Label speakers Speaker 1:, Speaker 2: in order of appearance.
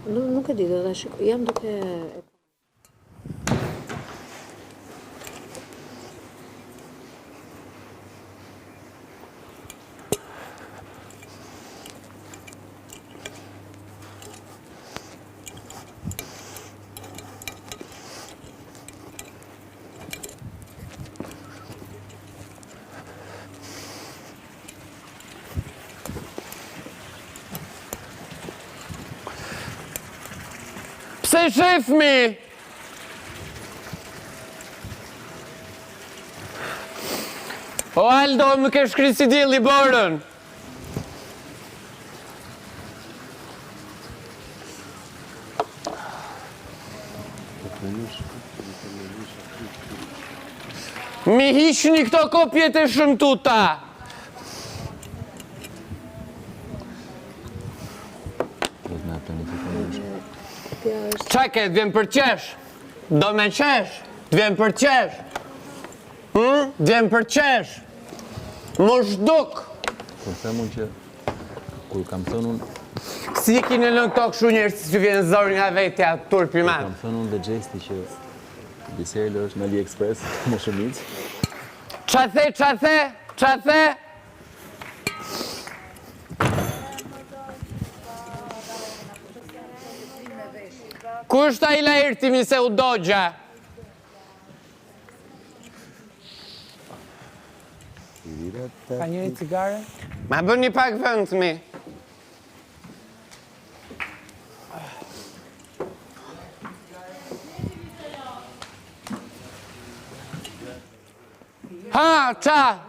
Speaker 1: Nuk e di, do ta shikoj. Jam duke...
Speaker 2: Pse shefmi? O Aldo, më ke shkri si djeli borën. Mi hiqni këto kopjet e shëmtuta. Qa ke, t'vjen për qesh? Do me qesh? T'vjen për qesh? T'vjen për qesh? Mosh duk!
Speaker 3: Kur themun që, kur kam thënë unë,
Speaker 2: Si kine në këto këshu njërë si që vjen zorë nga vetja turpi ma?
Speaker 3: kam thënë unë dhe gjesti që biserë është në AliExpress, më shumicë.
Speaker 2: Qa the? Ku është a i lajrtimi se u dogja? Ka njëri cigare? Ma bën një pak vënd mi. Ha, qa?